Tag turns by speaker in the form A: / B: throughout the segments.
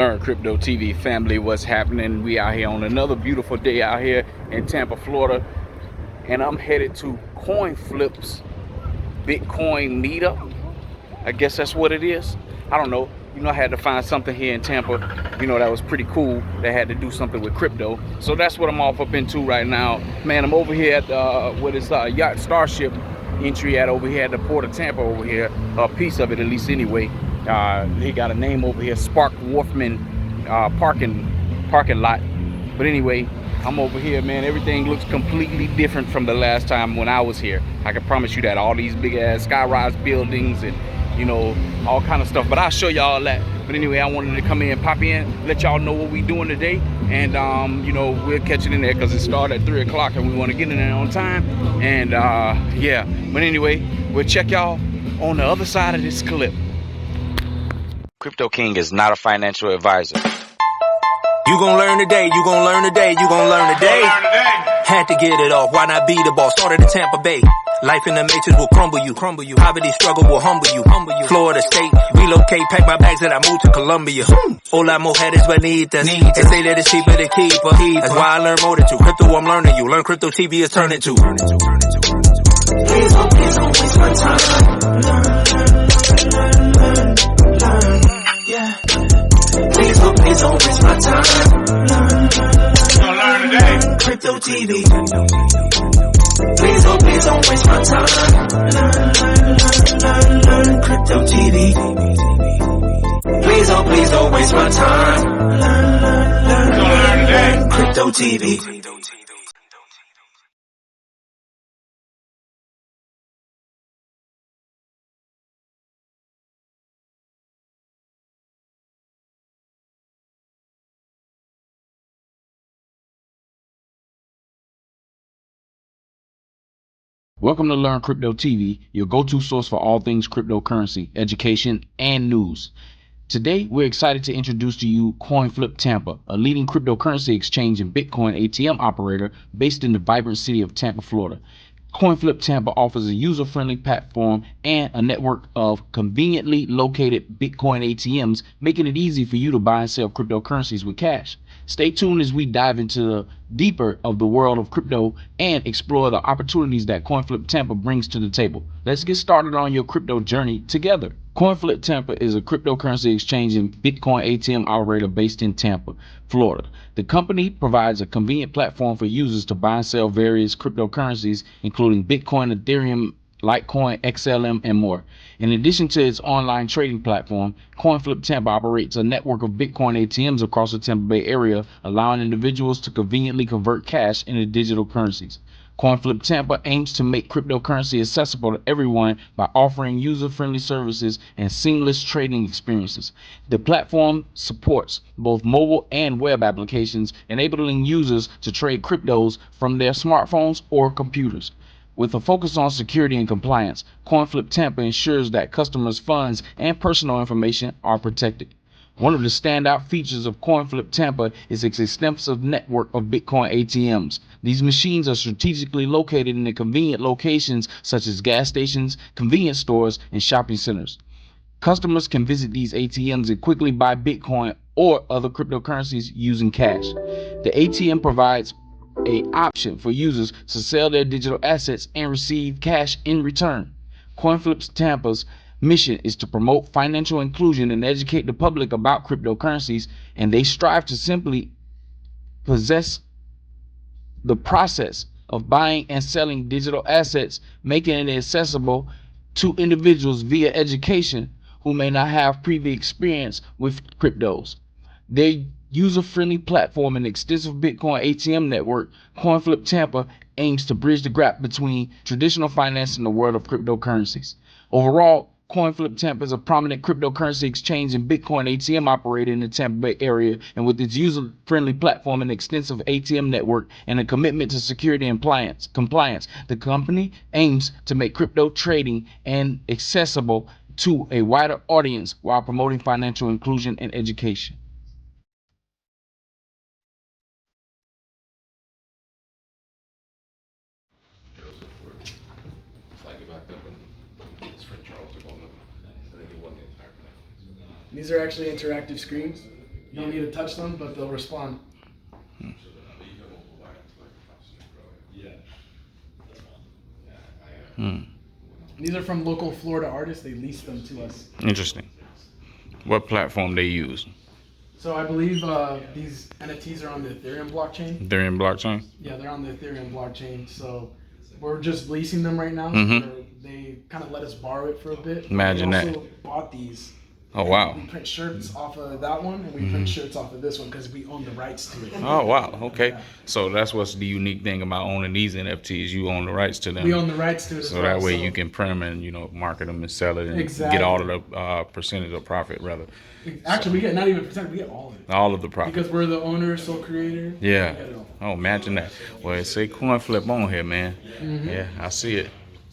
A: Learn Crypto TV family, what's happening? We out here on another beautiful day out here in Tampa, Florida, and I'm headed to Coinflip's Bitcoin meetup. I guess that's what it is. I don't know. I had to find something here in Tampa, that was pretty cool. That had to do something with crypto. So that's what I'm off up into right now. Man, I'm over here at what is Yacht Starship entry at over here at the Port of Tampa over here. A piece of it, at least anyway. They got a name over here, Spark Wharfman parking lot. But anyway, I'm over here, man. Everything looks completely different from the last time when I was here. I can promise you that. All these big ass sky-rise buildings and all kind of stuff, but I'll show y'all that. But anyway, I wanted to come in, pop in, let y'all know what we doing today, and we'll catch it in there because it started at 3 o'clock and we want to get in there on time. And yeah, but anyway, we'll check y'all on the other side of this clip. Crypto King is not a financial advisor.
B: You gon' learn today, you gon' learn today, you gon' learn today. Had to get it off, why not be the boss? Started in Tampa Bay. Life in the matrix will crumble you. Poverty struggle will humble you. Florida State, relocate, pack my bags and I moved to Colombia. Hola mujeres bonitas, they say that it's cheaper to keep her. That's why I learn more than you. Crypto I'm learning you. Learn Crypto TV is turning to. Please don't waste my time. Yeah. Please don't waste my time. Learn today. Crypto TV. Please don't waste my time. Learn Crypto TV. Please don't waste my time. Learn today. Crypto TV.
A: Welcome to Learn Crypto TV, your go-to source for all things cryptocurrency, education, and news. Today, we're excited to introduce to you Coinflip Tampa, a leading cryptocurrency exchange and Bitcoin ATM operator based in the vibrant city of Tampa, Florida. Coinflip Tampa offers a user-friendly platform and a network of conveniently located Bitcoin ATMs, making it easy for you to buy and sell cryptocurrencies with cash. Stay tuned as we dive into the deeper of the world of crypto and explore the opportunities that Coinflip Tampa brings to the table. Let's get started on your crypto journey together. Coinflip Tampa is a cryptocurrency exchange and Bitcoin ATM operator based in Tampa, Florida. The company provides a convenient platform for users to buy and sell various cryptocurrencies, including Bitcoin, Ethereum, Litecoin, XLM, and more. In addition to its online trading platform, Coinflip Tampa operates a network of Bitcoin ATMs across the Tampa Bay area, allowing individuals to conveniently convert cash into digital currencies. Coinflip Tampa aims to make cryptocurrency accessible to everyone by offering user-friendly services and seamless trading experiences. The platform supports both mobile and web applications, enabling users to trade cryptos from their smartphones or computers. With a focus on security and compliance, Coinflip Tampa ensures that customers' funds and personal information are protected. One of the standout features of Coinflip Tampa is its extensive network of Bitcoin ATMs. These machines are strategically located in convenient locations such as gas stations, convenience stores, and shopping centers. Customers can visit these ATMs and quickly buy Bitcoin or other cryptocurrencies using cash. The ATM provides an option for users to sell their digital assets and receive cash in return. Coinflip Tampa's mission is to promote financial inclusion and educate the public about cryptocurrencies, and they strive to simply possess the process of buying and selling digital assets, making it accessible to individuals via education who may not have previous experience with cryptos. Their user-friendly platform and extensive Bitcoin ATM network, Coinflip Tampa aims to bridge the gap between traditional finance and the world of cryptocurrencies. Overall, Coinflip Tampa is a prominent cryptocurrency exchange and Bitcoin ATM operator in the Tampa Bay area, and with its user-friendly platform and extensive ATM network and a commitment to security and compliance, the company aims to make crypto trading and accessible to a wider audience while promoting financial inclusion and education.
C: These are actually interactive screens. You don't need to touch them, but they'll respond. These are from local Florida artists. They lease them to us.
A: Interesting. What platform they use?
C: So I believe these NFTs are on the Ethereum blockchain.
A: Ethereum blockchain?
C: Yeah, they're on the Ethereum blockchain. So we're just leasing them right now. So they kind of let us borrow it for a bit.
A: Imagine that.
C: We also bought these.
A: Oh, wow.
C: We print shirts off of that one, and we print shirts off of this one because we own the rights to it.
A: Oh, wow. Okay. So that's what's the unique thing about owning these NFTs. You own the rights to them.
C: We own the rights to it as
A: so
C: well.
A: that way you can print them and, you know, market them and sell it and get all of the percentage of profit, rather.
C: Actually, we get not even percent, we get all of it.
A: All of the profit.
C: Because we're the owner, sole creator.
A: Yeah. Oh, imagine that. Well, it say Coinflip on here, man. Yeah, I see it.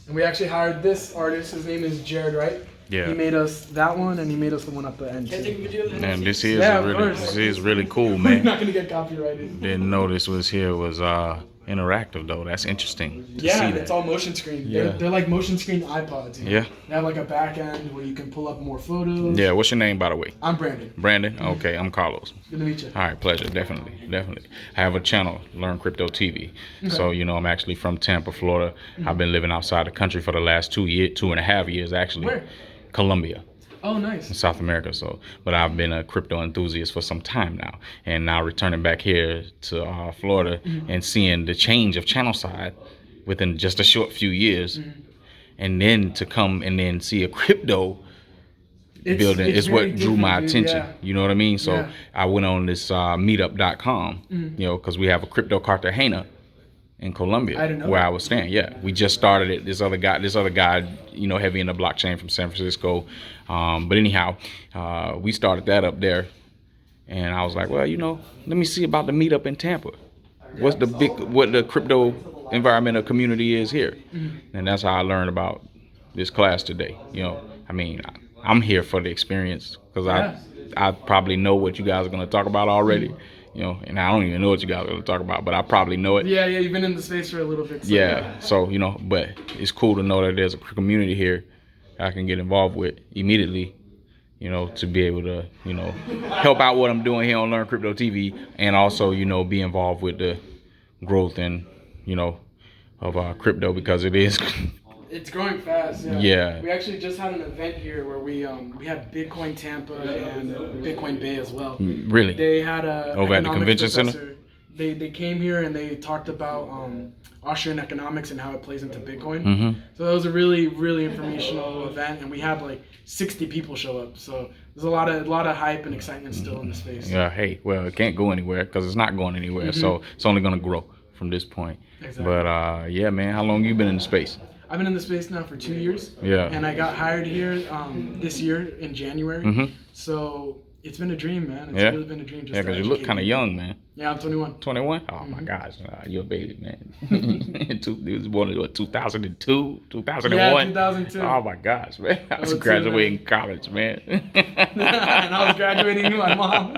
C: And we actually hired this artist. His name is Jared Wright.
A: Yeah.
C: He made us that one, and he made us the one up the end.
A: And this is really cool, man.
C: We're not gonna get copyrighted.
A: Didn't know this was interactive though. That's interesting.
C: Yeah, it's all motion screen.
A: Yeah.
C: They're like motion screen iPods. You know?
A: Yeah.
C: They have like a back end where you can pull up more photos.
A: Yeah. What's your name, by the way?
C: I'm Brandon.
A: Brandon. Okay, I'm Carlos.
C: Good to meet you.
A: All right, pleasure. Definitely. I have a channel, Learn Crypto TV.
C: Okay.
A: So you know, I'm actually from Tampa, Florida. I've been living outside the country for the last 2.5 years, actually.
C: Where?
A: Colombia.
C: Oh, nice.
A: In South America. So, but I've been a crypto enthusiast for some time now, and now returning back here to Florida and seeing the change of channel side within just a short few years, and then to come and then see a crypto building is what drew my attention. Yeah. You know what I mean? So I went on this meetup.com, you know, because we have a crypto Cartagena in Colombia where I was staying. Yeah, we just started it. This other guy, you know, heavy in the blockchain from San Francisco. But anyhow, we started that up there, and I was like, well, you know, let me see about the meetup in Tampa. What the crypto environmental community is here, and that's how I learned about this class today. You know, I mean, I'm here for the experience because I probably know what you guys are going to talk about already. You know, and I don't even know what you guys are going to talk about, but I probably know it.
C: Yeah, you've been in the space for a little bit. So
A: yeah, so, you know, but it's cool to know that there's a community here I can get involved with immediately, you know, to be able to, you know, help out what I'm doing here on Learn Crypto TV, and also, you know, be involved with the growth and, you know, of crypto, because it is.
C: It's growing fast.
A: Yeah.
C: We actually just had an event here where we had Bitcoin Tampa and Bitcoin Bay as well.
A: Really?
C: They had a
A: over at the convention
C: professor.
A: center.
C: They came here and they talked about Austrian economics and how it plays into Bitcoin. So that was a really, really informational event, and we had like 60 people show up. So there's a lot of hype and excitement still in the space.
A: Yeah. Hey, well, it can't go anywhere because it's not going anywhere. So it's only going to grow from this point.
C: Exactly.
A: But yeah, man, how long you been in the space?
C: I've been in the space now for 2 years.
A: Yeah.
C: And I got hired here this year in January. So it's been a dream, man. It's really been a dream.
A: Yeah, because you look kind of young, man.
C: Yeah, I'm 21.
A: 21? Oh, my gosh. You're a baby, man. You was born in, what, 2002? 2001?
C: Yeah, 2002.
A: Oh, my gosh, man. I was graduating college, man.
C: And I was graduating with my mom.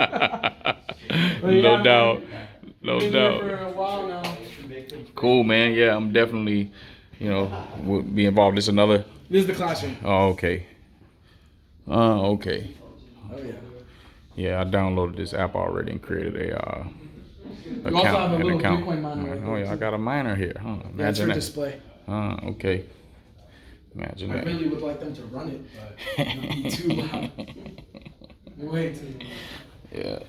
A: No doubt. No
C: been
A: doubt.
C: Here for a while now.
A: Cool, man. Yeah, I'm definitely, you know, will be involved. This another.
C: This is the classroom.
A: Oh, okay. Okay.
C: Oh yeah.
A: Yeah, I downloaded this app already and created a account.
C: You also have a little Bitcoin miner.
A: Oh yeah, I got a miner here. Huh? Imagine
C: That's for
A: that.
C: display.
A: Okay. Imagine that.
C: I really would like them to run it, but it would be too loud. Way too loud.
A: Yeah.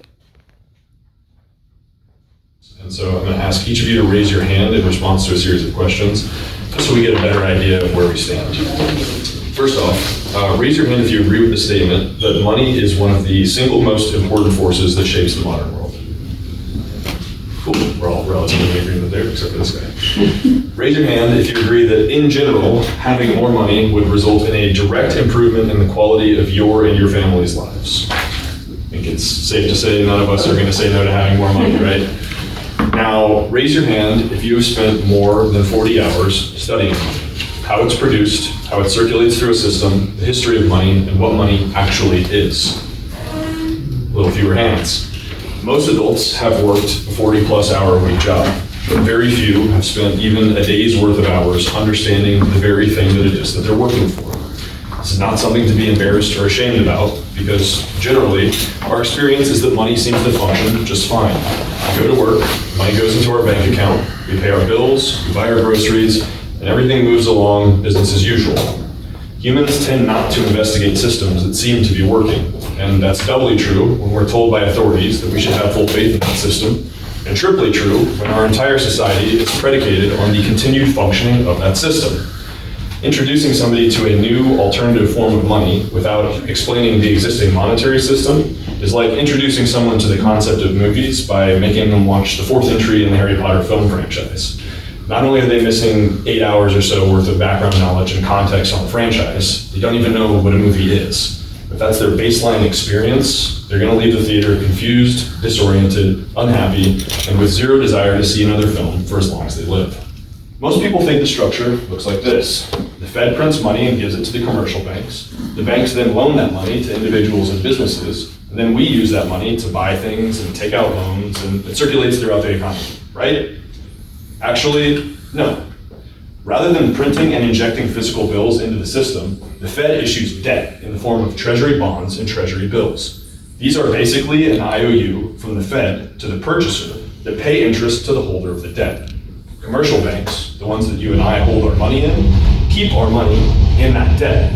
D: And so I'm going to ask each of you to raise your hand in response to a series of questions, just so we get a better idea of where we stand. First off, raise your hand if you agree with the statement that money is one of the single most important forces that shapes the modern world. Cool, we're all relatively in agreement there, except for this guy. Raise your hand if you agree that, in general, having more money would result in a direct improvement in the quality of your and your family's lives. I think it's safe to say none of us are going to say no to having more money, right? Now, raise your hand if you have spent more than 40 hours studying money, how it's produced, how it circulates through a system, the history of money, and what money actually is. A little fewer hands. Most adults have worked a 40-plus hour week job, but very few have spent even a day's worth of hours understanding the very thing that it is that they're working for. This is not something to be embarrassed or ashamed about, because generally, our experience is that money seems to function just fine. We go to work, money goes into our bank account, we pay our bills, we buy our groceries, and everything moves along business as usual. Humans tend not to investigate systems that seem to be working, and that's doubly true when we're told by authorities that we should have full faith in that system, and triply true when our entire society is predicated on the continued functioning of that system. Introducing somebody to a new alternative form of money without explaining the existing monetary system is like introducing someone to the concept of movies by making them watch the fourth entry in the Harry Potter film franchise. Not only are they missing 8 hours or so worth of background knowledge and context on the franchise, they don't even know what a movie is. If that's their baseline experience, they're going to leave the theater confused, disoriented, unhappy, and with zero desire to see another film for as long as they live. Most people think the structure looks like this. The Fed prints money and gives it to the commercial banks. The banks then loan that money to individuals and businesses, and then we use that money to buy things and take out loans, and it circulates throughout the economy, right? Actually, no. Rather than printing and injecting physical bills into the system, the Fed issues debt in the form of treasury bonds and treasury bills. These are basically an IOU from the Fed to the purchaser that pay interest to the holder of the debt. Commercial banks, the ones that you and I hold our money in, keep our money in that debt,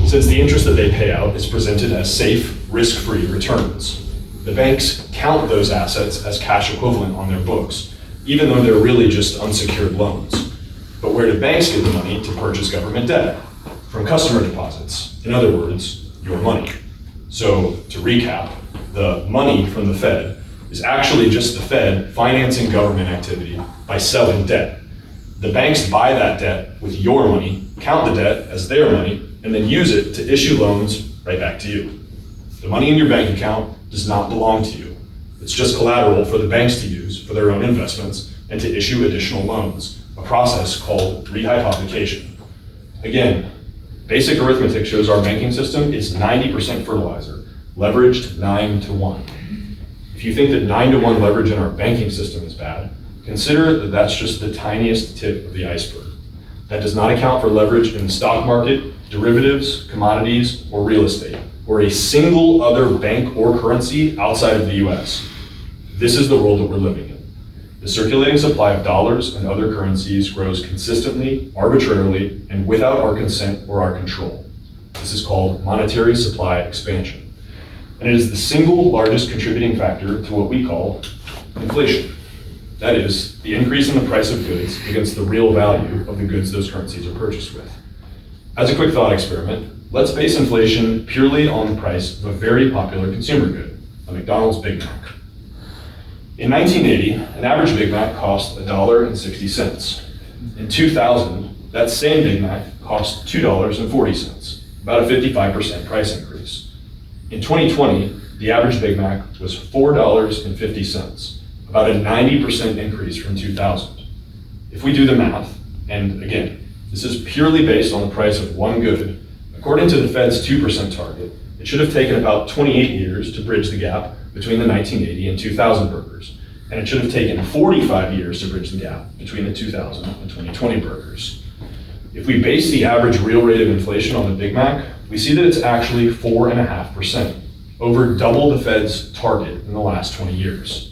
D: since the interest that they pay out is presented as safe, risk-free returns. The banks count those assets as cash equivalent on their books, even though they're really just unsecured loans. But where do banks get the money to purchase government debt? From customer deposits. In other words, your money. So to recap, the money from the Fed is actually just the Fed financing government activity by selling debt. The banks buy that debt with your money, count the debt as their money, and then use it to issue loans right back to you. The money in your bank account does not belong to you. It's just collateral for the banks to use for their own investments and to issue additional loans, a process called rehypothecation. Again, basic arithmetic shows our banking system is 90% fertilizer, leveraged 9-to-1. If you think that 9-to-1 leverage in our banking system is bad, consider that that's just the tiniest tip of the iceberg. That does not account for leverage in the stock market, derivatives, commodities, or real estate, or a single other bank or currency outside of the US. This is the world that we're living in. The circulating supply of dollars and other currencies grows consistently, arbitrarily, and without our consent or our control. This is called monetary supply expansion. And it is the single largest contributing factor to what we call inflation. That is, the increase in the price of goods against the real value of the goods those currencies are purchased with. As a quick thought experiment, let's base inflation purely on the price of a very popular consumer good, a McDonald's Big Mac. In 1980, an average Big Mac cost $1.60. In 2000, that same Big Mac cost $2.40, about a 55% price increase. In 2020, the average Big Mac was $4.50, about a 90% increase from 2000. If we do the math, and again, this is purely based on the price of one good, according to the Fed's 2% target, it should have taken about 28 years to bridge the gap between the 1980 and 2000 burgers, and it should have taken 45 years to bridge the gap between the 2000 and 2020 burgers. If we base the average real rate of inflation on the Big Mac, we see that it's actually 4.5%, over double the Fed's target in the last 20 years.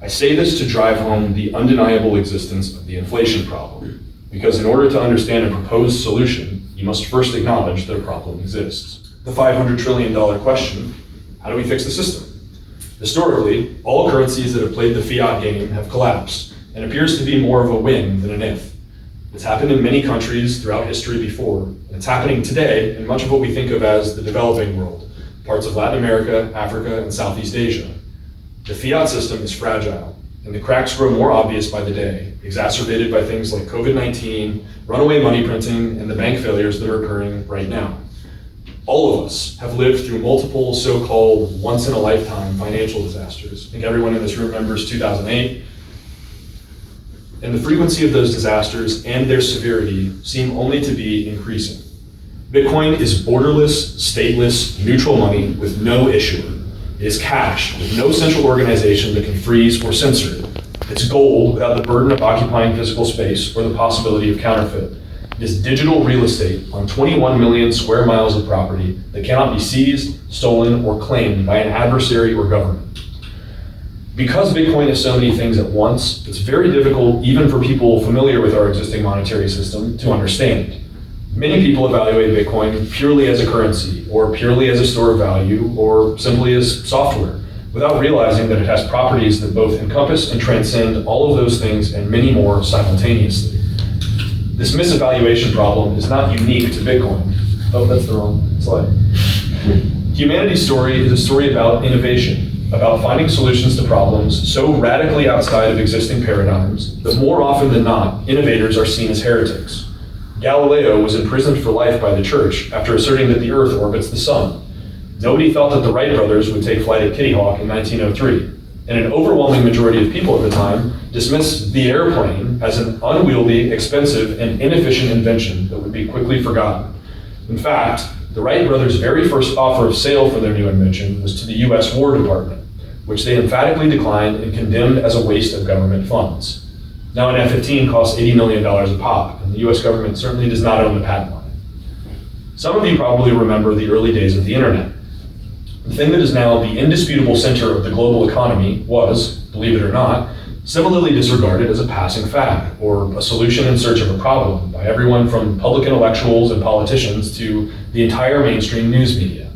D: I say this to drive home the undeniable existence of the inflation problem, because in order to understand a proposed solution, you must first acknowledge that a problem exists. The $500 trillion question, how do we fix the system? Historically, all currencies that have played the fiat game have collapsed, and appears to be more of a win than an if. It's happened in many countries throughout history before, and it's happening today in much of what we think of as the developing world, parts of Latin America, Africa, and Southeast Asia. The fiat system is fragile, and the cracks grow more obvious by the day, exacerbated by things like COVID-19, runaway money printing, and the bank failures that are occurring right now. All of us have lived through multiple so-called once-in-a-lifetime financial disasters. I think everyone in this room remembers 2008. And the frequency of those disasters and their severity seem only to be increasing. Bitcoin is borderless, stateless, neutral money with no issuer. It is cash with no central organization that can freeze or censor it. It's gold without the burden of occupying physical space or the possibility of counterfeit. is digital real estate on 21 million square miles of property that cannot be seized, stolen, or claimed by an adversary or government. Because Bitcoin is so many things at once, it's very difficult, even for people familiar with our existing monetary system, to understand. Many people evaluate Bitcoin purely as a currency, or purely as a store of value, or simply as software, without realizing that it has properties that both encompass and transcend all of those things and many more simultaneously. This misevaluation problem is not unique to Bitcoin. Oh, that's the wrong slide. Humanity's story is a story about innovation, about finding solutions to problems so radically outside of existing paradigms that more often than not, innovators are seen as heretics. Galileo was imprisoned for life by the church after asserting that the Earth orbits the sun. Nobody thought that the Wright brothers would take flight at Kitty Hawk in 1903, and an overwhelming majority of people at the time dismissed the airplane as an unwieldy, expensive, and inefficient invention that would be quickly forgotten. In fact, the Wright brothers' very first offer of sale for their new invention was to the US War Department, which they emphatically declined and condemned as a waste of government funds. Now an F-15 costs $80 million a pop, and the US government certainly does not own the patent on it. Some of you probably remember the early days of the internet. The thing that is now the indisputable center of the global economy was, believe it or not, similarly disregarded as a passing fad, or a solution in search of a problem by everyone from public intellectuals and politicians to the entire mainstream news media.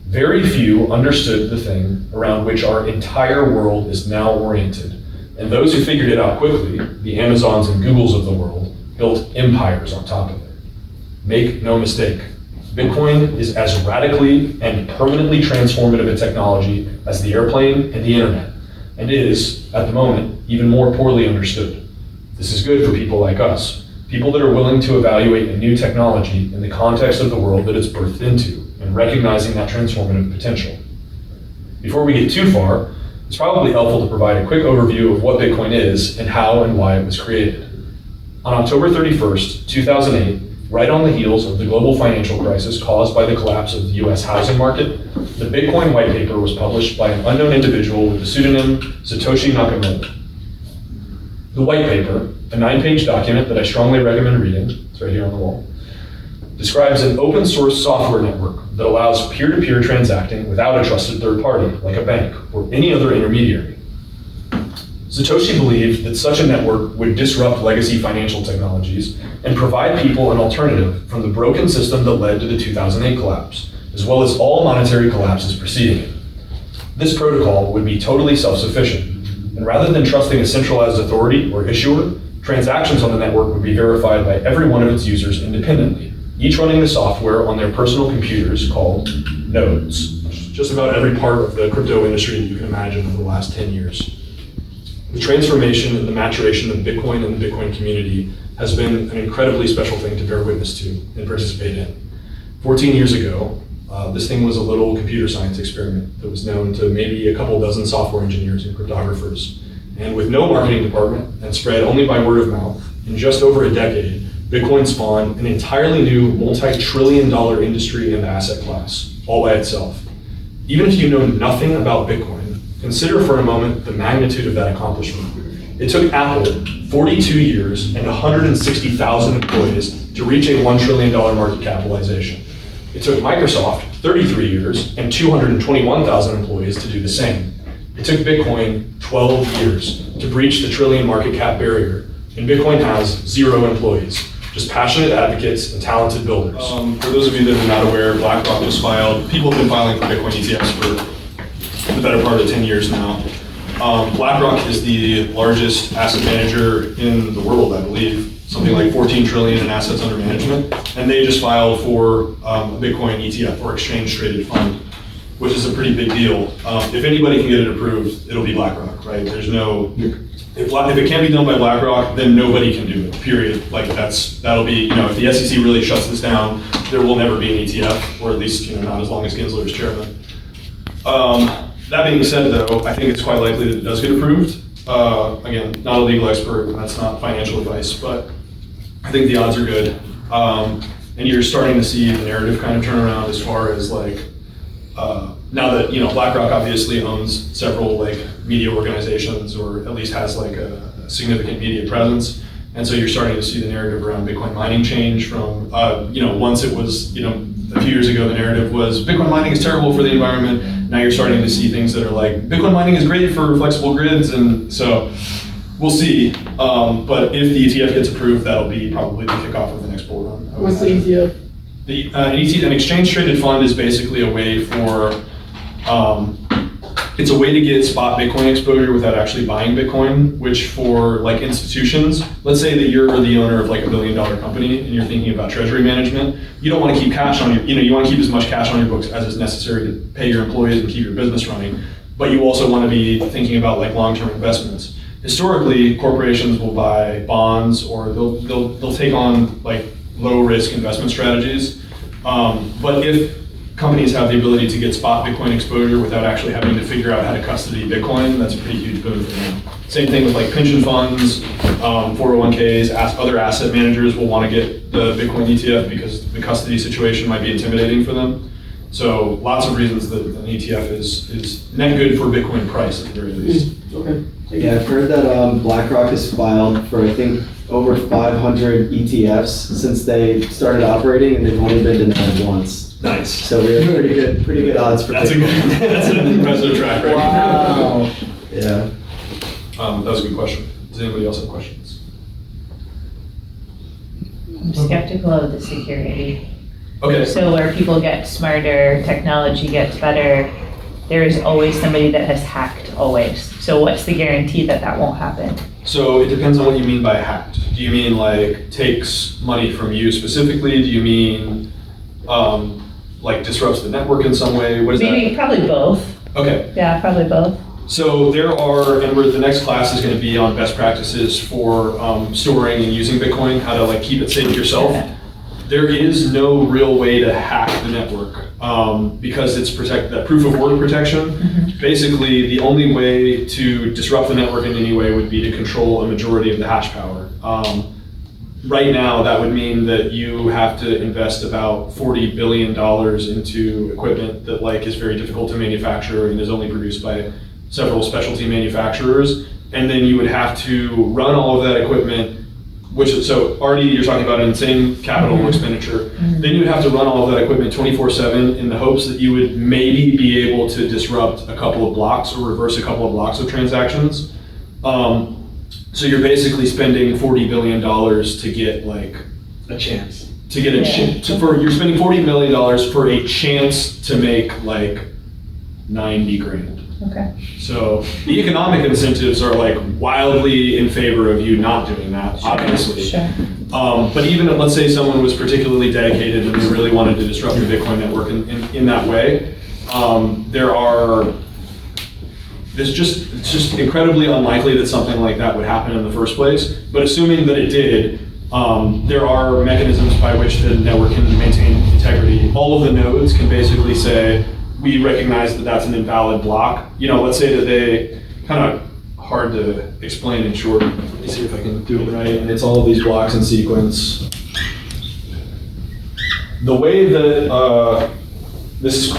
D: Very few understood the thing around which our entire world is now oriented, and those who figured it out quickly, the Amazons and Googles of the world, built empires on top of it. Make no mistake, Bitcoin is as radically and permanently transformative a technology as the airplane and the internet, and is, at the moment, even more poorly understood. This is good for people like us, people that are willing to evaluate a new technology in the context of the world that it's birthed into, and recognizing that transformative potential. Before we get too far, it's probably helpful to provide a quick overview of what Bitcoin is and how and why it was created. On October 31st, 2008, right on the heels of the global financial crisis caused by the collapse of the US housing market, the Bitcoin white paper was published by an unknown individual with the pseudonym Satoshi Nakamoto. The white paper, a 9-page document that I strongly recommend reading, it's right here on the wall, describes an open source software network that allows peer-to-peer transacting without a trusted third party, like a bank or any other intermediary. Satoshi believed that such a network would disrupt legacy financial technologies and provide people an alternative from the broken system that led to the 2008 collapse, as well as all monetary collapses preceding it. This protocol would be totally self-sufficient, and rather than trusting a centralized authority or issuer, transactions on the network would be verified by every one of its users independently, each running the software on their personal computers called nodes. Just about every part of the crypto industry that you can imagine over the last 10 years. The transformation and the maturation of Bitcoin and the Bitcoin community has been an incredibly special thing to bear witness to and participate in. 14 years ago, this thing was a little computer science experiment that was known to maybe a couple dozen software engineers and cryptographers. And with no marketing department and spread only by word of mouth, in just over a decade, Bitcoin spawned an entirely new multi-trillion-dollar industry and asset class, all by itself. Even if you know nothing about Bitcoin, consider for a moment the magnitude of that accomplishment. It took Apple 42 years and 160,000 employees to reach a $1 trillion market capitalization. It took Microsoft 33 years and 221,000 employees to do the same. It took Bitcoin 12 years to breach the trillion market cap barrier, and Bitcoin has 0 employees, just passionate advocates and talented builders.
E: For those of you that are not aware, BlackRock just filed, people have been filing for Bitcoin ETFs for the better part of 10 years now. BlackRock is the largest asset manager in the world, I believe, something like 14 trillion in assets under management, and they just filed for a Bitcoin ETF, or exchange traded fund, which is a pretty big deal. If anybody can get it approved, it'll be BlackRock, right? There's no, if it can't be done by BlackRock, then nobody can do it, period. Like that'll be, if the SEC really shuts this down, there will never be an ETF, or at least, not as long as Gensler is chairman. That being said, though, I think it's quite likely that it does get approved. Again, not a legal expert, and that's not financial advice, but I think the odds are good. And you're starting to see the narrative kind of turn around as far as now that BlackRock obviously owns several media organizations, or at least has a significant media presence. And so you're starting to see the narrative around Bitcoin mining change from, once it was, a few years ago, the narrative was Bitcoin mining is terrible for the environment. Now you're starting to see things that are like, Bitcoin mining is great for flexible grids. And so we'll see. But if the ETF gets approved, that'll be probably the kickoff of the next bull run.
C: What's the ETF?
E: An exchange traded fund is basically a way for, it's a way to get spot Bitcoin exposure without actually buying Bitcoin, which for like institutions, let's say that you're the owner of like $1 billion company and you're thinking about treasury management, you don't want to keep cash on your, you want to keep as much cash on your books as is necessary to pay your employees and keep your business running, but you also want to be thinking about like long-term investments. Historically, corporations will buy bonds or they'll take on like low-risk investment strategies, but if companies have the ability to get spot Bitcoin exposure without actually having to figure out how to custody Bitcoin, that's a pretty huge boon for them. Same thing with like pension funds, 401ks, other asset managers will want to get the Bitcoin ETF because the custody situation might be intimidating for them. So lots of reasons that an ETF is net good for Bitcoin price at the very least.
C: Okay.
F: Yeah, I've heard that BlackRock has filed for, I think, over 500 ETFs since they started operating, and they've only been denied once.
E: Nice.
F: So we have pretty good odds for
E: That's
F: Bitcoin.
E: that's an impressive track record.
C: Wow.
F: Yeah.
E: That was a good question. Does anybody else have questions?
G: I'm skeptical of the security.
E: Okay.
G: So where people get smarter, technology gets better, there is always somebody that has hacked always. So what's the guarantee that that won't happen?
E: So it depends on what you mean by hacked. Do you mean like takes money from you specifically? Do you mean like disrupts the network in some way? What is
G: Maybe, probably both.
E: that? Okay.
G: Yeah, probably both.
E: So there are, and the next class is going to be on best practices for storing and using Bitcoin, how to like keep it safe yourself. There is no real way to hack the network because it's that proof of work protection.
G: Mm-hmm.
E: Basically, the only way to disrupt the network in any way would be to control a majority of the hash power. Right now, that would mean that you have to invest about $40 billion into equipment that like is very difficult to manufacture and is only produced by several specialty manufacturers. And then you would have to run all of that equipment, so already you're talking about an insane capital expenditure. Then you would have to run all of that equipment 24/7 in the hopes that you would maybe be able to disrupt a couple of blocks or reverse a couple of blocks of transactions. So you're basically spending $40 billion to get like
C: A chance.
E: to get a you're spending $40 million for a chance to make like 90 grand.
G: Okay.
E: So the economic incentives are like wildly in favor of you not doing that, obviously.
G: Sure.
E: But even if, let's say someone was particularly dedicated and they really wanted to disrupt the Bitcoin network in that way, it's just incredibly unlikely that something like that would happen in the first place. But assuming that it did, there are mechanisms by which the network can maintain integrity. All of the nodes can basically say, we recognize that that's an invalid block. Let's say that they, kind of hard to explain in short. Let me see if I can do it right. And it's all of these blocks in sequence. The way that, this is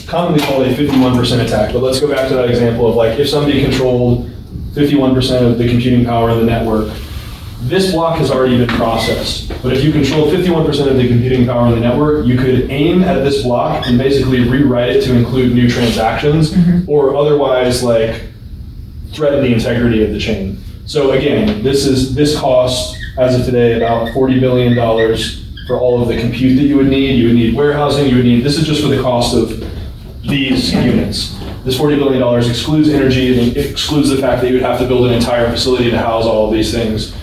E: commonly called a 51% attack, but let's go back to that example of like, if somebody controlled 51% of the computing power in the network, this block has already been processed. But if you control 51% of the computing power in the network, you could aim at this block and basically rewrite it to include new transactions, or otherwise like threaten the integrity of the chain. So again, this costs, as of today, about $40 billion for all of the compute that you would need. You would need warehousing, this is just for the cost of these units. This $40 billion excludes energy, and it excludes the fact that you would have to build an entire facility to house all of these things.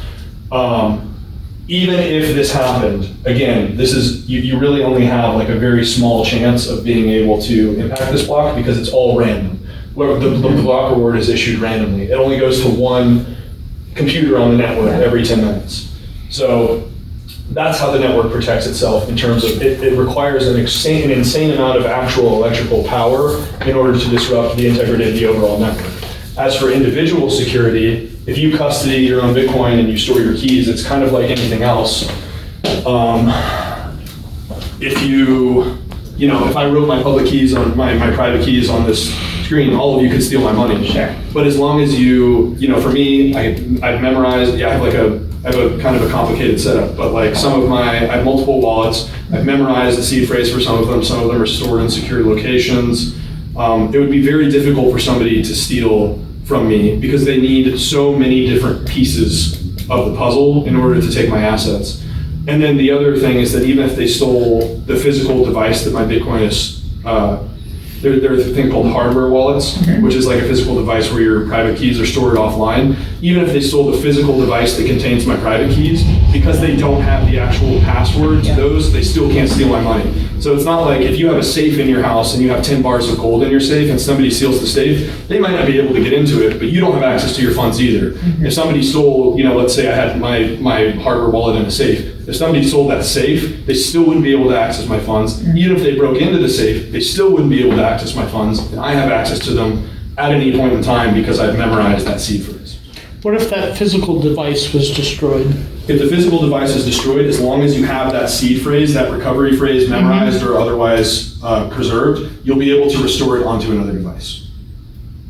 E: Even if this happened, again, you really only have like a very small chance of being able to impact this block because it's all random. Where the block reward is issued randomly. It only goes to one computer on the network every 10 minutes. So that's how the network protects itself in terms of it requires an insane amount of actual electrical power in order to disrupt the integrity of the overall network. As for individual security, if you custody your own Bitcoin and you store your keys, it's kind of like anything else. If I wrote my public keys on my private keys on this screen, all of you could steal my money.
G: Sure.
E: But as long as for me, I've memorized, I have a kind of a complicated setup, but like I have multiple wallets. I've memorized the seed phrase for some of them. Some of them are stored in secure locations. It would be very difficult for somebody to steal from me because they need so many different pieces of the puzzle in order to take my assets. And then the other thing is that even if they stole the physical device that my Bitcoin is, there's a thing called hardware wallets, which is like a physical device where your private keys are stored offline. Even if they stole the physical device that contains my private keys, because they don't have the actual password to those, they still can't steal my money. So it's not like if you have a safe in your house and you have 10 bars of gold in your safe and somebody steals the safe, they might not be able to get into it, but you don't have access to your funds either. If somebody stole, let's say I had my hardware wallet in a safe, if somebody sold that safe, they still wouldn't be able to access my funds. Even if they broke into the safe, they still wouldn't be able to access my funds. And I have access to them at any point in time because I've memorized that seed phrase.
H: What if that physical device was destroyed?
E: If the physical device is destroyed, as long as you have that seed phrase, that recovery phrase memorized or otherwise preserved, you'll be able to restore it onto another device.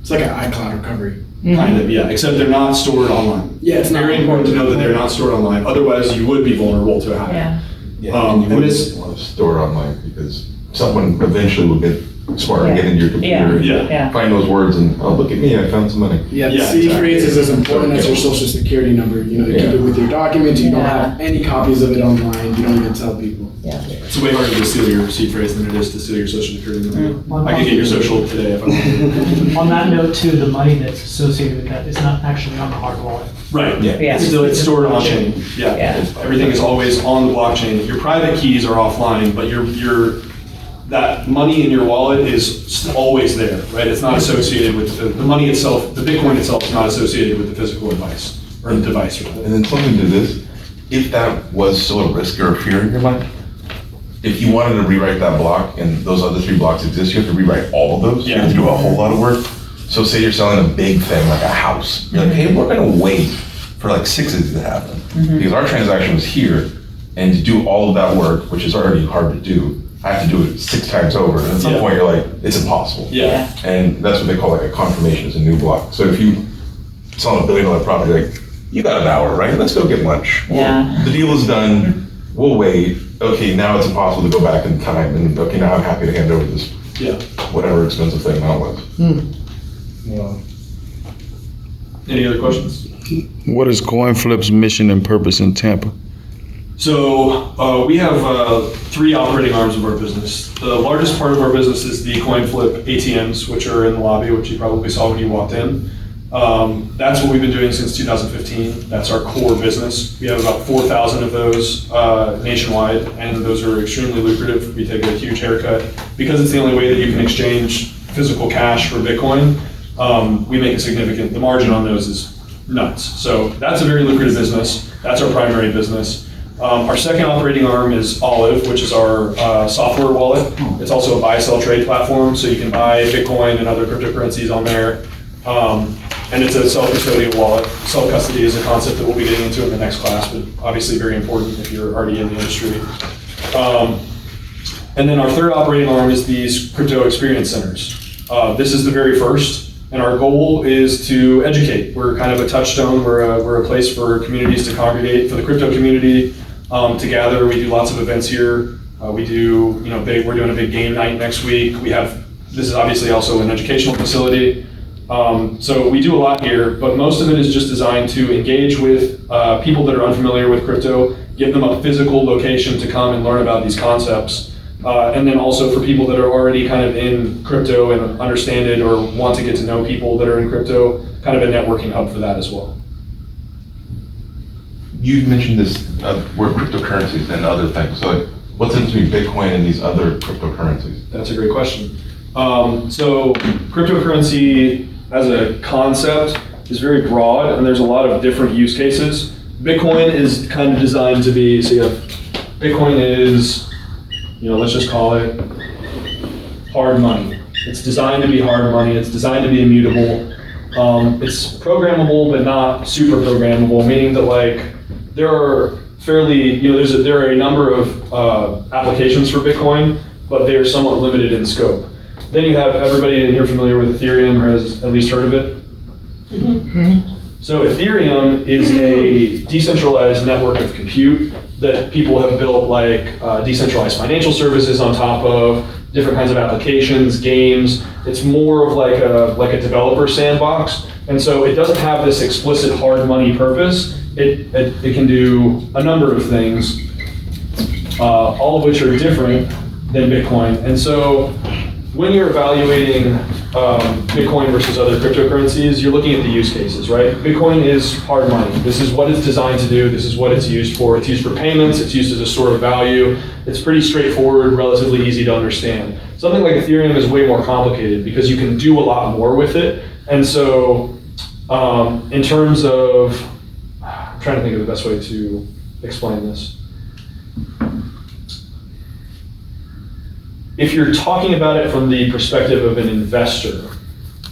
C: It's like an iCloud recovery.
E: Kind of, yeah, except they're not stored online.
C: Yeah, it's
E: very important to know that they're not stored online. Otherwise, you would be vulnerable to a hack.
G: Yeah.
I: And you wouldn't want to store it online because someone eventually will get smart and get into your computer and find those words and, oh, look at me, I found some money.
C: Yeah, the seed phrase is as important as your social security number. You keep it with your documents. You don't have any copies of it online. You don't even tell people.
E: It's way harder to steal your seed phrase than it is to steal your social security number. I could get your social today if I wanted.
H: On that note too, the money that's associated with that is not actually on the hard wallet.
E: Right.
G: Yeah.
E: It's stored on chain. Yeah. Everything is always on the blockchain. Your private keys are offline, but that money in your wallet is always there, right? It's not associated with the money itself. The Bitcoin itself is not associated with the physical device or the device.
I: And then something to this, if that was still a risk or a fear in your mind, if you wanted to rewrite that block and those other 3 blocks exist, you have to rewrite all of those. You have to do a whole lot of work. So say you're selling a big thing like a house. You're like, hey, we're gonna wait for like 6 of these to happen. Because our transaction was here, and to do all of that work, which is already hard to do, I have to do it 6 times over. And at some point you're like, it's impossible.
E: Yeah.
I: And that's what they call like a confirmation, it's a new block. So if you sell $1 billion property, like, you got an hour, right? Let's go get lunch.
G: Yeah.
I: The deal is done, we'll wait. Okay, now it's impossible to go back in time, and okay, now I'm happy to hand over this whatever expensive thing that was.
E: Any other questions?
A: What is Coinflip's mission and purpose in Tampa?
E: So we have 3 operating arms of our business. The largest part of our business is the Coinflip ATMs, which are in the lobby, which you probably saw when you walked in. That's what we've been doing since 2015. That's our core business. We have about 4,000 of those nationwide, and those are extremely lucrative. We take a huge haircut. Because it's the only way that you can exchange physical cash for Bitcoin, we make the margin on those is nuts. So that's a very lucrative business. That's our primary business. Our second operating arm is Olive, which is our software wallet. It's also a buy-sell trade platform, so you can buy Bitcoin and other cryptocurrencies on there. And it's a self-custodial wallet. Self-custody is a concept that we'll be getting into in the next class, but obviously very important if you're already in the industry. And then our third operating arm is these crypto experience centers. This is the very first, and our goal is to educate. We're kind of a touchstone. We're a place for communities to congregate, for the crypto community to gather. We do lots of events here. We're doing a big game night next week. This is obviously also an educational facility. So we do a lot here, but most of it is just designed to engage with people that are unfamiliar with crypto, give them a physical location to come and learn about these concepts, and then also for people that are already kind of in crypto and understand it or want to get to know people that are in crypto, kind of a networking hub for that as well.
I: You mentioned this word cryptocurrencies and other things. So what's in between Bitcoin and these other cryptocurrencies?
E: That's a great question. So cryptocurrency as a concept is very broad, and there's a lot of different use cases. Bitcoin is kind of designed to be, Bitcoin is, let's just call it hard money. It's designed to be hard money. It's designed to be immutable. It's programmable, but not super programmable, meaning that there are there are a number of applications for Bitcoin, but they are somewhat limited in scope. Then you have everybody in here familiar with Ethereum or has at least heard of it. So Ethereum is a decentralized network of compute that people have built like decentralized financial services on top of, different kinds of applications, games. It's more of like a developer sandbox. And so it doesn't have this explicit hard money purpose. It can do a number of things, all of which are different than Bitcoin. And so when you're evaluating Bitcoin versus other cryptocurrencies, you're looking at the use cases, right? Bitcoin is hard money. This is what it's designed to do. This is what it's used for. It's used for payments. It's used as a store of value. It's pretty straightforward, relatively easy to understand. Something like Ethereum is way more complicated because you can do a lot more with it. And so in terms of, I'm trying to think of the best way to explain this. If you're talking about it from the perspective of an investor,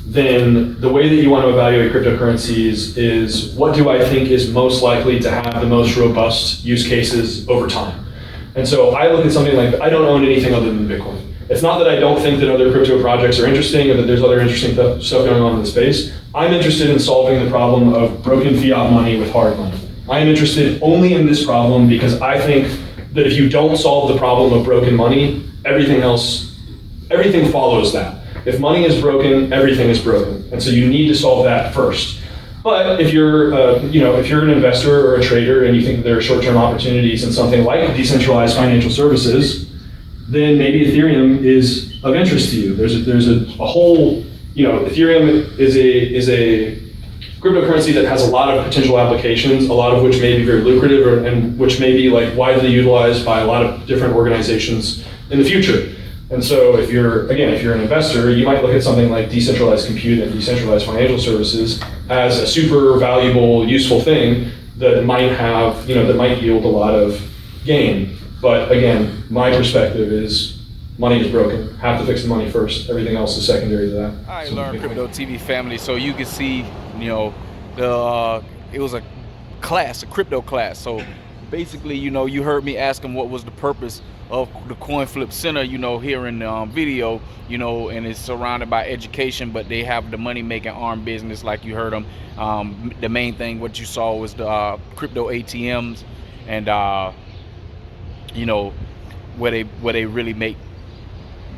E: then the way that you want to evaluate cryptocurrencies is what do I think is most likely to have the most robust use cases over time? And so I look at something like, I don't own anything other than Bitcoin. It's not that I don't think that other crypto projects are interesting or that there's other interesting stuff going on in the space. I'm interested in solving the problem of broken fiat money with hard money. I'm interested only in this problem because I think that if you don't solve the problem of broken money, everything follows that. If money is broken, everything is broken. And so you need to solve that first. But if you're, if you're an investor or a trader and you think that there are short-term opportunities in something like decentralized financial services, then maybe Ethereum is of interest to you. There's a whole, Ethereum is a cryptocurrency that has a lot of potential applications, a lot of which may be very lucrative and which may be like widely utilized by a lot of different organizations in the future. And so if you're an investor, you might look at something like decentralized compute and decentralized financial services as a super valuable, useful thing that might have, that might yield a lot of gain. But again, my perspective is money is broken. Have to fix the money first. Everything else is secondary to that.
A: All right, Learn Crypto TV family. So you can see, it was a class, a crypto class. So basically, you heard me ask him what was the purpose of the Coinflip Center, here in the video, and it's surrounded by education, but they have the money-making arm business, like you heard them. The main thing, what you saw was the crypto ATMs, and where they really make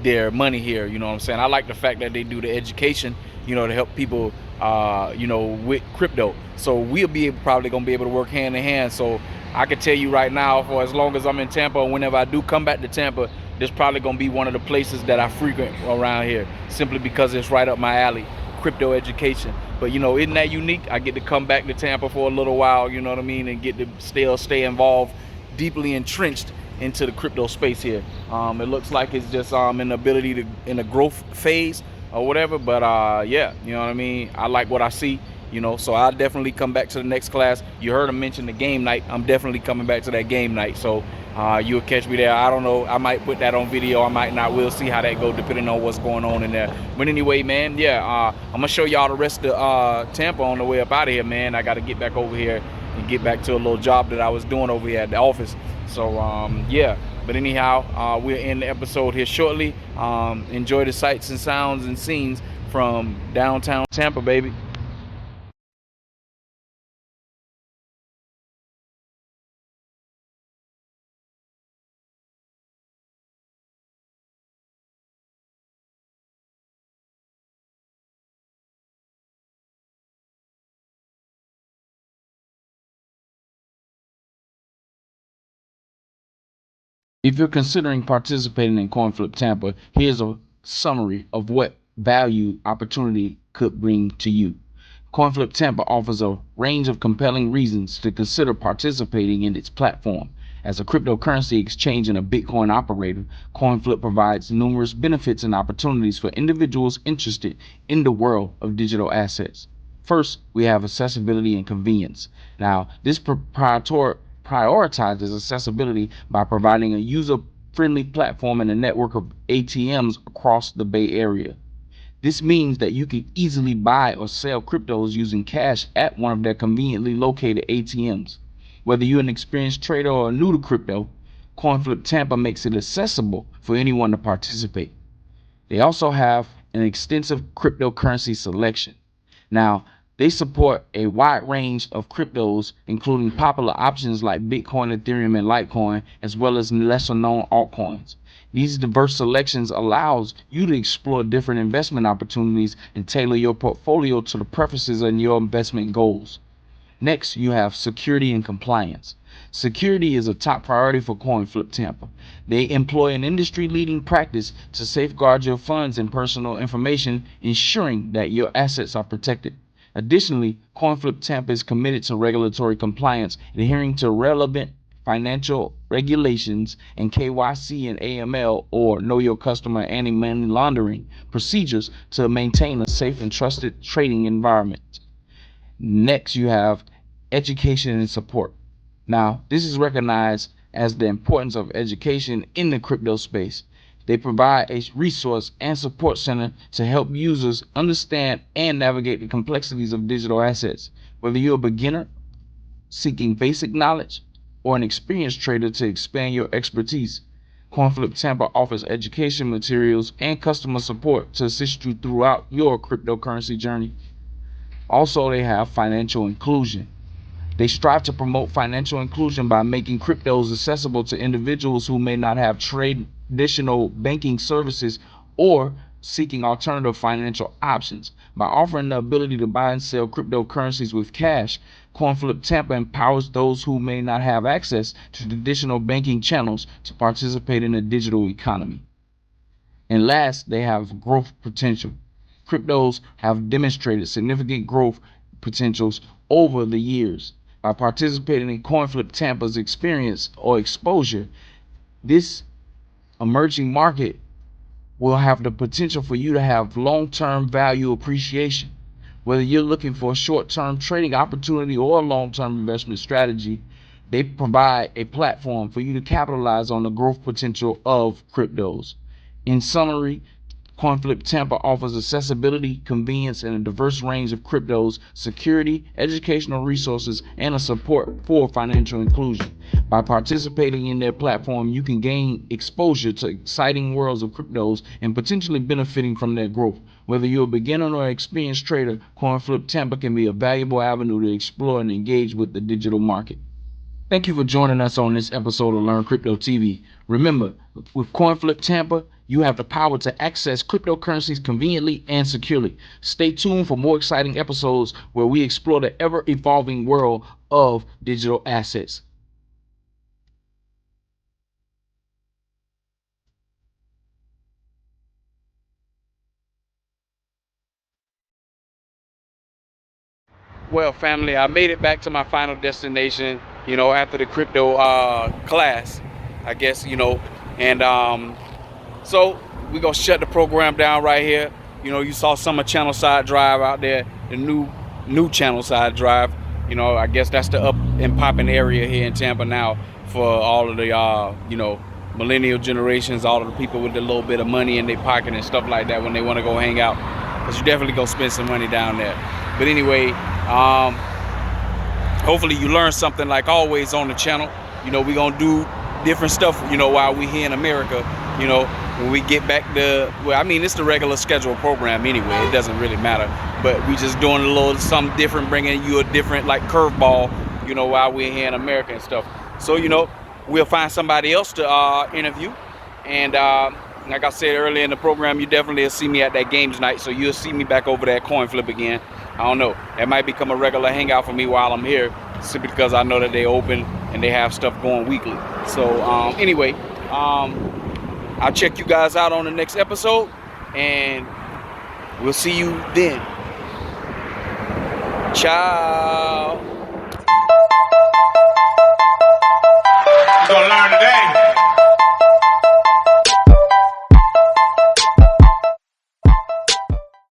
A: their money here. You know what I'm saying? I like the fact that they do the education, to help people, with crypto. So we'll probably gonna be able to work hand in hand. So I can tell you right now, for as long as I'm in Tampa, and whenever I do come back to Tampa, this probably gonna be one of the places that I frequent around here, simply because it's right up my alley, crypto education. But isn't that unique? I get to come back to Tampa for a little while, you know what I mean, and get to still stay involved, deeply entrenched into the crypto space here. It looks like it's just an ability in a growth phase or whatever, but yeah, you know what I mean, I like what I see. So I'll definitely come back to the next class. You heard him mention the game night. I'm definitely coming back to that game night. So you'll catch me there. I don't know. I might put that on video. I might not. We'll see how that goes depending on what's going on in there. But anyway, man, yeah, I'm going to show y'all the rest of Tampa on the way up out of here, man. I got to get back over here and get back to a little job that I was doing over here at the office. So, yeah. But anyhow, we'll end the episode here shortly. Enjoy the sights and sounds and scenes from downtown Tampa, baby. If you're considering participating in Coinflip Tampa, here's a summary of what value opportunity could bring to you. Coinflip Tampa offers a range of compelling reasons to consider participating in its platform. As a cryptocurrency exchange and a Bitcoin operator, Coinflip provides numerous benefits and opportunities for individuals interested in the world of digital assets. First, we have accessibility and convenience. Now, this prioritizes accessibility by providing a user-friendly platform and a network of ATMs across the Bay Area. This means that you can easily buy or sell cryptos using cash at one of their conveniently located ATMs. Whether you're an experienced trader or new to crypto, Coinflip Tampa makes it accessible for anyone to participate. They also have an extensive cryptocurrency selection. Now, they support a wide range of cryptos, including popular options like Bitcoin, Ethereum, and Litecoin, as well as lesser known altcoins. These diverse selections allows you to explore different investment opportunities and tailor your portfolio to the preferences and your investment goals. Next, you have security and compliance. Security is a top priority for Coinflip Tampa. They employ an industry-leading practice to safeguard your funds and personal information, ensuring that your assets are protected. Additionally, Coinflip Tampa is committed to regulatory compliance, adhering to relevant financial regulations and KYC and AML, or Know Your Customer, anti-money laundering procedures to maintain a safe and trusted trading environment. Next, you have education and support. Now, this is recognized as the importance of education in the crypto space. They provide a resource and support center to help users understand and navigate the complexities of digital assets. Whether you're a beginner seeking basic knowledge or an experienced trader to expand your expertise, Coinflip Tampa offers education materials and customer support to assist you throughout your cryptocurrency journey. Also, they have financial inclusion. They strive to promote financial inclusion by making cryptos accessible to individuals who may not have traditional banking services or seeking alternative financial options. By offering the ability to buy and sell cryptocurrencies with cash, Coinflip Tampa empowers those who may not have access to traditional banking channels to participate in the digital economy. And last, they have growth potential. Cryptos have demonstrated significant growth potentials over the years. By participating in Coinflip Tampa's experience or exposure, this emerging market will have the potential for you to have long-term value appreciation. Whether you're looking for a short-term trading opportunity or a long-term investment strategy, they provide a platform for you to capitalize on the growth potential of cryptos. In summary, Coinflip Tampa offers accessibility, convenience, and a diverse range of cryptos, security, educational resources, and a support for financial inclusion. By participating in their platform, you can gain exposure to exciting worlds of cryptos and potentially benefiting from their growth. Whether you're a beginner or experienced trader, Coinflip Tampa can be a valuable avenue to explore and engage with the digital market. Thank you for joining us on this episode of Learn Crypto TV. Remember, with Coinflip Tampa, you have the power to access cryptocurrencies conveniently and securely. Stay tuned for more exciting episodes where we explore the ever-evolving world of digital assets. Well, family, I made it back to my final destination, after the crypto class, I guess, and so we're gonna shut the program down right here. You saw some of Channel Side Drive out there, the new Channel Side Drive. I guess that's the up and popping area here in Tampa now for all of the millennial generations, all of the people with a little bit of money in their pocket and stuff like that when they want to go hang out. Because you definitely go spend some money down there. But anyway, hopefully you learned something like always on the channel. We're gonna do different stuff, while we here in America, when we get back to, it's the regular scheduled program anyway, it doesn't really matter, but we just doing a little something different, bringing you a different curveball, while we're here in America and stuff. So, we'll find somebody else to interview, and like I said earlier in the program, you definitely will see me at that games night, so you'll see me back over there at Coinflip again. I don't know, it might become a regular hangout for me while I'm here, simply because I know that they open and they have stuff going weekly. So anyway, I'll check you guys out on the next episode, and we'll see you then. Ciao.
J: You're gonna learn today.